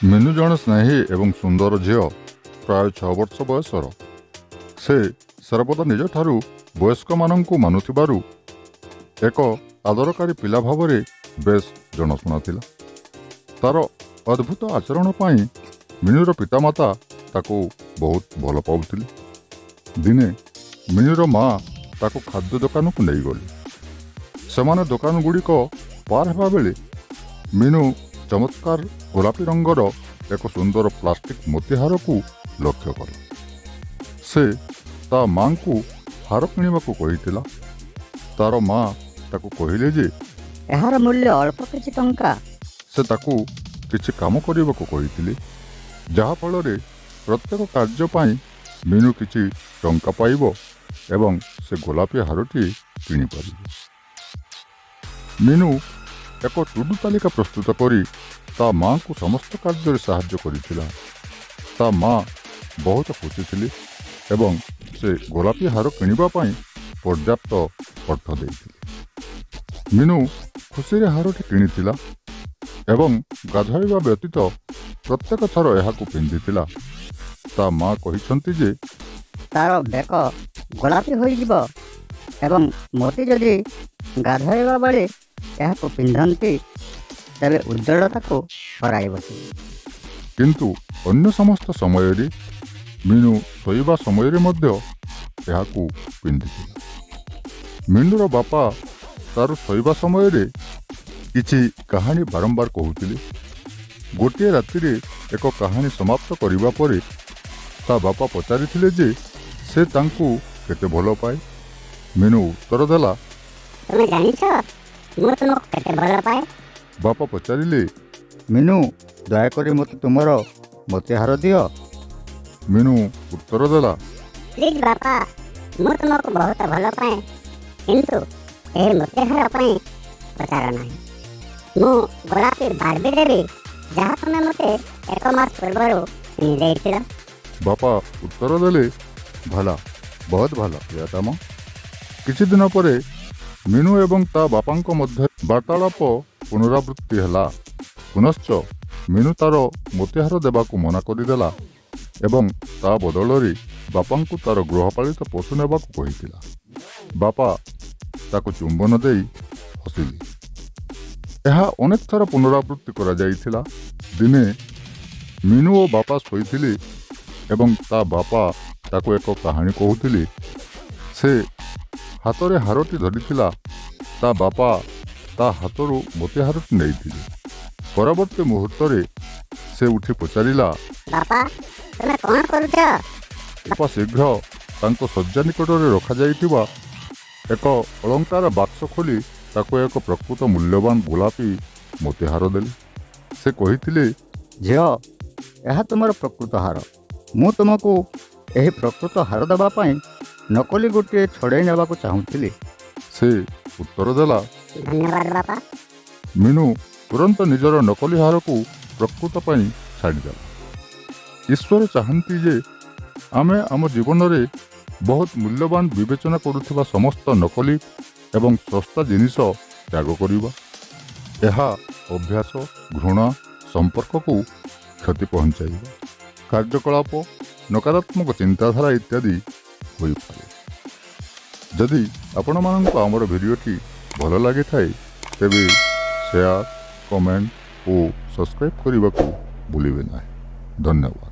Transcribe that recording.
ମିନୁ ଜଣେ ସ୍ନେହୀ ଏବଂ ସୁନ୍ଦର ଝିଅ। ପ୍ରାୟ 6 ବର୍ଷ ବୟସର। ସେ ସର୍ବଦା ନିଜଠାରୁ ବୟସ୍କମାନଙ୍କୁ ମାନୁଥିବାରୁ ଏକ ଆଦରକାରୀ ପିଲା ଭାବରେ ବେଶ୍ ଜଣାଶୁଣା ଥିଲା। ତାର ଅଦ୍ଭୁତ ଆଚରଣ ପାଇଁ ମିନୁର ପିତାମାତା ତାକୁ ବହୁତ ଭଲ ପାଉଥିଲେ। ଦିନେ ମିନୁର ମା ତାକୁ ଖାଦ୍ୟ ଦୋକାନକୁ ନେଇଗଲେ। ସେମାନେ ଦୋକାନଗୁଡ଼ିକ ପାର ହେବା ବେଳେ ମିନୁ ଚମତ୍କାର ଗୋଲାପୀ ରଙ୍ଗର ଏକ ସୁନ୍ଦର ପ୍ଲାଷ୍ଟିକ ମୋତିହାରକୁ ଲକ୍ଷ୍ୟ କଲା। ସେ ତା ମାଙ୍କୁ ହାର କିଣିବାକୁ କହିଥିଲା। ତାର ମା ତାକୁ କହିଲେ ଯେ ଏହାର ମୂଲ୍ୟ ଅଳ୍ପ କିଛି ଟଙ୍କା। ସେ ତାକୁ କିଛି କାମ କରିବାକୁ କହିଥିଲେ, ଯାହାଫଳରେ ପ୍ରତ୍ୟେକ କାର୍ଯ୍ୟ ପାଇଁ ମିନୁ କିଛି ଟଙ୍କା ପାଇବ ଏବଂ ସେ ଗୋଲାପୀ ହାରଟି କିଣିପାରିବ। ମିନୁ ଏକ ଟୁଡୁ ତାଲିକା ପ୍ରସ୍ତୁତ କରି ତା ମାଙ୍କୁ ସମସ୍ତ କାର୍ଯ୍ୟରେ ସାହାଯ୍ୟ କରିଥିଲା। ତା ମା ବହୁତ ଖୁସି ଥିଲେ ଏବଂ ସେ ଗୋଲାପୀ ହାର କିଣିବା ପାଇଁ ପର୍ଯ୍ୟାପ୍ତ ଅର୍ଥ ଦେଇଥିଲେ। ମିନୁ ଖୁସିରେ ହାରଟି କିଣିଥିଲା ଏବଂ ଗାଧୋଇବା ବ୍ୟତୀତ ପ୍ରତ୍ୟେକ ଥର ଏହାକୁ ପିନ୍ଧିଥିଲା। ତା ମା କହିଛନ୍ତି ଯେ ତାର ବେକ ଗୋଲାପୀ ହୋଇଯିବ ଏବଂ ମୋତି ଯଦି ଗାଧୋଇବା ବେଳେ ଏହାକୁ ପିନ୍ଧନ୍ତି ତେବେ ଉଜ୍ଜ୍ୱଳତାକୁ ହରାଇ ବସିବ। କିନ୍ତୁ ଅନ୍ୟ ସମସ୍ତ ସମୟରେ ମିନୁ ଶୋଇବା ସମୟରେ ମଧ୍ୟ ଏହାକୁ ପିନ୍ଧିଥିଲା। ମିନୁର ବାପା ତାର ଶୋଇବା ସମୟରେ କିଛି କାହାଣୀ ବାରମ୍ବାର କହୁଥିଲେ। ଗୋଟିଏ ରାତିରେ ଏକ କାହାଣୀ ସମାପ୍ତ କରିବା ପରେ ତା ବାପା ପଚାରିଥିଲେ ଯେ ସେ ତାଙ୍କୁ କେତେ ଭଲ ପାଏ। ମିନୁ ଉତ୍ତର ଦେଲା, ତୁମେ ଜାଣିଛ ମୁଁ ତୁମକୁ କେତେ ଭଲ ପାଏ? ବାପା ପଚାରିଲେ, ମିନୁ, ଦୟାକରି ମୋତେ ତୁମର ମୋତିହାର ଦିଅ। ମିନୁ ଉତ୍ତର ଦେଲା, ପ୍ଲିଜ୍ ବାପା, ମୁଁ ତୁମକୁ ବହୁତ ଭଲ ପାଏ, କିନ୍ତୁ ଏହି ମୋତିହାର ପାଇଁ ପଚାର ନାହିଁ। ମୁଁ ଗୋଲାପୀ ବାର୍ବି ଦେବି, ଯାହା ତୁମେ ମୋତେ 1 ମାସ ପୂର୍ବରୁ କିଣି ଦେଇଥିଲ। ବାପା ଉତ୍ତର ଦେଲେ, ଭଲ, ବହୁତ ଭଲ ପ୍ରିୟତମ। କିଛି ଦିନ ପରେ ମିନୁ ଏବଂ ତା ବାପାଙ୍କ ମଧ୍ୟରେ ବାର୍ତ୍ତାଳାପ ପୁନରାବୃତ୍ତି ହେଲା। ପୁନଶ୍ଚ ମିନୁ ତାର ମୋତିହାର ଦେବାକୁ ମନା କରିଦେଲା ଏବଂ ତା ବଦଳରେ ବାପାଙ୍କୁ ତାର ଗୃହପାଳିତ ପଶୁ ନେବାକୁ କହିଥିଲା। ବାପା ତାକୁ ଚୁମ୍ବନ ଦେଇ ହସିଲେ। ଏହା ଅନେକ ଥର ପୁନରାବୃତ୍ତି କରାଯାଇଥିଲା। ଦିନେ ମିନୁ ଓ ବାପା ଶୋଇଥିଲେ ଏବଂ ତା ବାପା ତାକୁ ଏକ କାହାଣୀ କହୁଥିଲେ। ସେ ହାତରେ ହାରଟି ଧରିଥିଲା। ତା ବାପା ତା ହାତରୁ ମୋତିହାରଟି ନେଇଥିଲେ। ପରବର୍ତ୍ତୀ ମୁହୂର୍ତ୍ତରେ ସେ ଉଠି ପଚାରିଲା, ବାପା, ତୁମେ କ'ଣ କରୁଛ? ବାପା ଶୀଘ୍ର ତାଙ୍କ ଶଯ୍ୟା ନିକଟରେ ରଖାଯାଇଥିବା ଏକ ଅଳଙ୍କାର ବାକ୍ସ ଖୋଲି ତାକୁ ଏକ ପ୍ରକୃତ ମୂଲ୍ୟବାନ ଗୋଲାପୀ ମୋତିହାର ଦେଲେ। ସେ କହିଥିଲେ, ଝିଅ, ଏହା ତୁମର ପ୍ରକୃତ ହାର। ମୁଁ ତୁମକୁ ଏହି ପ୍ରକୃତ ହାର ଦେବା ପାଇଁ ନକଲି ଗୋଟିଏ ଛଡ଼େଇ ନେବାକୁ ଚାହୁଁଥିଲି। ସେ ଉତ୍ତର ଦେଲା। ଧନ୍ୟବାଦ ବାପା। ମିନୁ ତୁରନ୍ତ ନିଜର ନକଲି ହାରକୁ ପ୍ରକୃତ ପାଇଁ ଛାଡ଼ିଦେଲା। ଈଶ୍ୱର ଚାହାନ୍ତି ଯେ ଆମେ ଆମ ଜୀବନରେ ବହୁତ ମୂଲ୍ୟବାନ ବିବେଚନା କରୁଥିବା ସମସ୍ତ ନକଲି ଏବଂ ଶସ୍ତା ଜିନିଷ ତ୍ୟାଗ କରିବା। ଏହା ଅଭ୍ୟାସ, ଘୃଣା, ସମ୍ପର୍କକୁ କ୍ଷତି ପହଞ୍ଚାଇବା, କାର୍ଯ୍ୟକଳାପ, ନକାରାତ୍ମକ ଚିନ୍ତାଧାରା ଇତ୍ୟାଦି ହୋଇପାରେ। ଯଦି ଆପଣମାନଙ୍କୁ ଆମର ଭିଡ଼ିଓଟି ଭଲ ଲାଗିଥାଏ ତେବେ ସେୟାର, କମେଣ୍ଟ ଓ ସବସ୍କ୍ରାଇବ୍ କରିବାକୁ ଭୁଲିବେ ନାହିଁ। ଧନ୍ୟବାଦ।